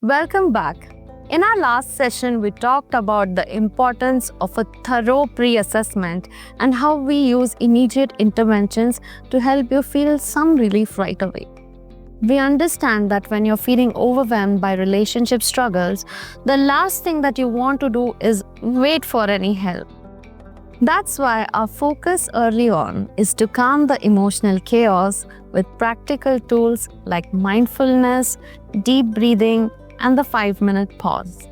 Welcome back. In our last session, we talked about the importance of a thorough pre-assessment and how we use immediate interventions to help you feel some relief right away. We understand that when you're feeling overwhelmed by relationship struggles, the last thing that you want to do is wait for any help. That's why our focus early on is to calm the emotional chaos with practical tools like mindfulness, deep breathing, and the 5-minute pause.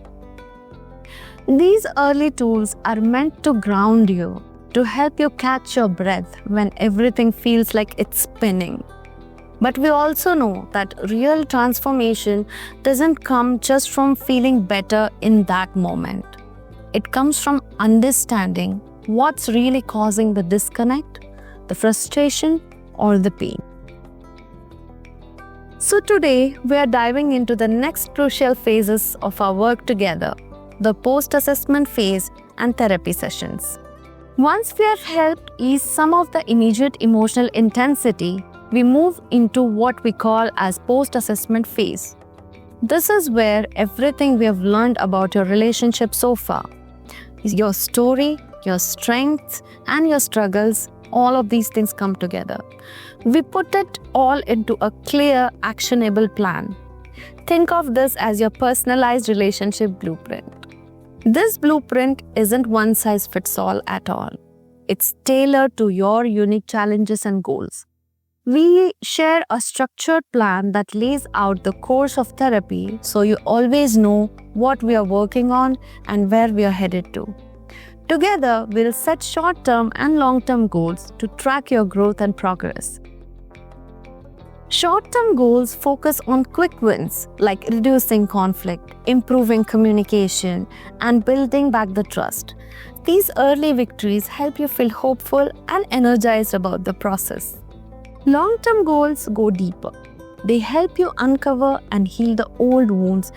These early tools are meant to ground you, to help you catch your breath when everything feels like it's spinning. But we also know that real transformation doesn't come just from feeling better in that moment. It comes from understanding what's really causing the disconnect, the frustration, or the pain. So today, we are diving into the next crucial phases of our work together, the post-assessment phase and therapy sessions. Once we have helped ease some of the immediate emotional intensity, we move into what we call as post-assessment phase. This is where everything we have learned about your relationship so far, your story, your strengths, and your struggles, all of these things come together. We put it all into a clear, actionable plan. Think of this as your personalized relationship blueprint. This blueprint isn't one size fits all at all. It's tailored to your unique challenges and goals. We share a structured plan that lays out the course of therapy so you always know what we are working on and where we are headed to. Together, we'll set short-term and long-term goals to track your growth and progress. Short-term goals focus on quick wins like reducing conflict, improving communication, and building back the trust. These early victories help you feel hopeful and energized about the process. Long-term goals go deeper. They help you uncover and heal the old wounds.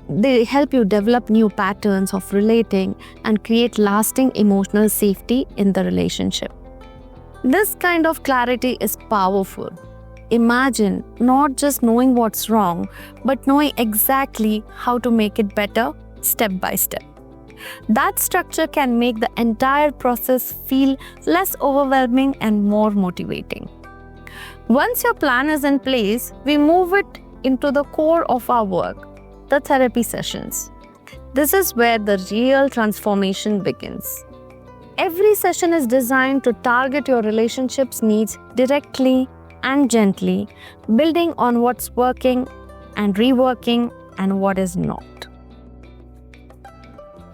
They help you develop new patterns of relating and create lasting emotional safety in the relationship. This kind of clarity is powerful. Imagine not just knowing what's wrong, but knowing exactly how to make it better step by step. That structure can make the entire process feel less overwhelming and more motivating. Once your plan is in place, we move it into the core of our work, the therapy sessions. This is where the real transformation begins. Every session is designed to target your relationship's needs directly and gently, building on what's working and reworking and what is not.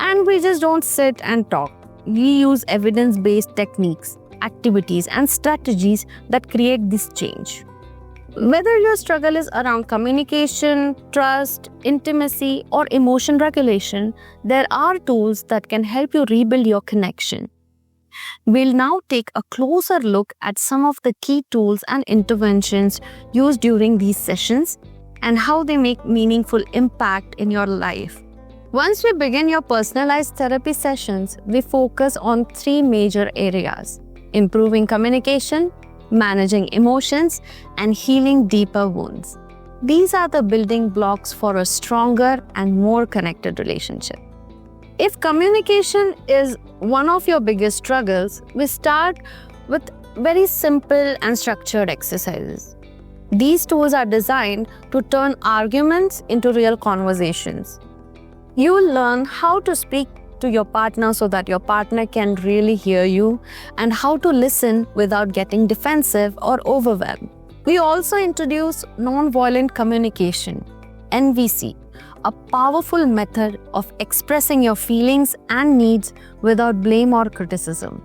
And we just don't sit and talk. We use evidence-based techniques, activities, and strategies that create this change. Whether your struggle is around communication, trust, intimacy, or emotion regulation, there are tools that can help you rebuild your connection. We'll now take a closer look at some of the key tools and interventions used during these sessions and how they make meaningful impact in your life. Once we begin your personalized therapy sessions, we focus on 3 major areas: improving communication, managing emotions, and healing deeper wounds. These are the building blocks for a stronger and more connected relationship. If communication is one of your biggest struggles, we start with very simple and structured exercises. These tools are designed to turn arguments into real conversations. You will learn how to speak to your partner so that your partner can really hear you, and how to listen without getting defensive or overwhelmed. We also introduce nonviolent communication, NVC, a powerful method of expressing your feelings and needs without blame or criticism.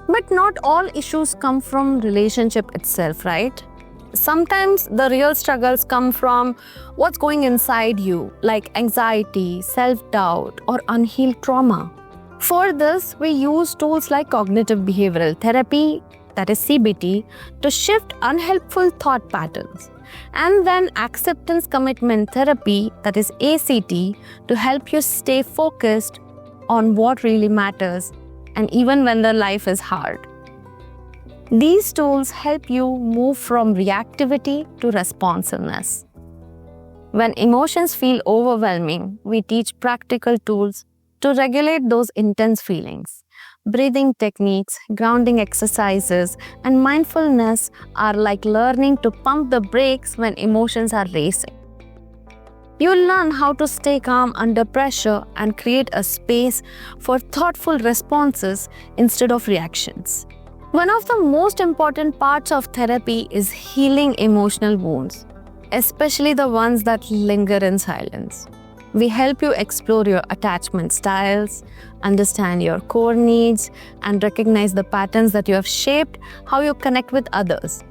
But not all issues come from relationship itself, right? Sometimes the real struggles come from what's going inside you, like anxiety, self-doubt, or unhealed trauma. For this, we use tools like cognitive behavioral therapy, that is CBT, to shift unhelpful thought patterns. And then acceptance commitment therapy, that is ACT, to help you stay focused on what really matters, and even when the life is hard. These tools help you move from reactivity to responsiveness. When emotions feel overwhelming, we teach practical tools to regulate those intense feelings. Breathing techniques, grounding exercises, and mindfulness are like learning to pump the brakes when emotions are racing. You'll learn how to stay calm under pressure and create a space for thoughtful responses instead of reactions. One of the most important parts of therapy is healing emotional wounds, especially the ones that linger in silence. We help you explore your attachment styles, understand your core needs, and recognize the patterns that you have shaped how you connect with others.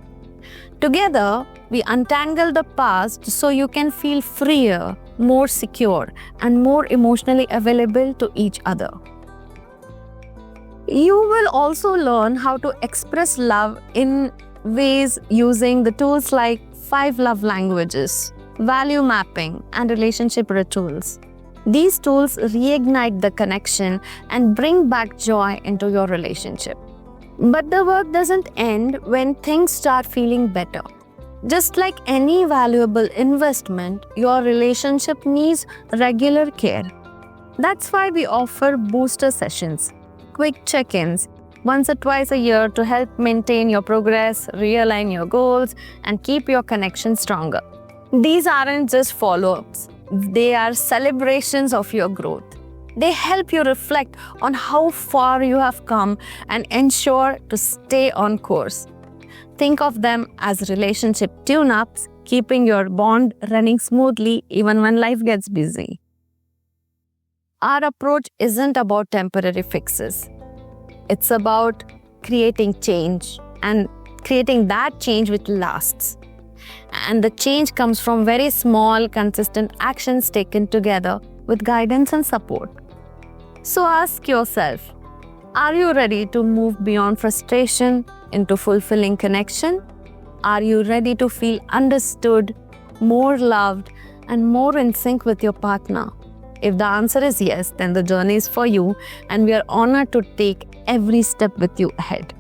Together, we untangle the past so you can feel freer, more secure, and more emotionally available to each other. You will also learn how to express love in ways using the tools like 5 love languages, value mapping, and relationship rituals. These tools reignite the connection and bring back joy into your relationship. But the work doesn't end when things start feeling better. Just like any valuable investment, your relationship needs regular care. That's why we offer booster sessions, quick check-ins, once or twice a year to help maintain your progress, realign your goals, and keep your connection stronger. These aren't just follow-ups, they are celebrations of your growth. They help you reflect on how far you have come and ensure to stay on course. Think of them as relationship tune-ups, keeping your bond running smoothly even when life gets busy. Our approach isn't about temporary fixes. It's about creating change and creating that change which lasts. And the change comes from very small, consistent actions taken together with guidance and support. So ask yourself, are you ready to move beyond frustration into fulfilling connection? Are you ready to feel understood, more loved, and more in sync with your partner? If the answer is yes, then the journey is for you, and we are honored to take every step with you ahead.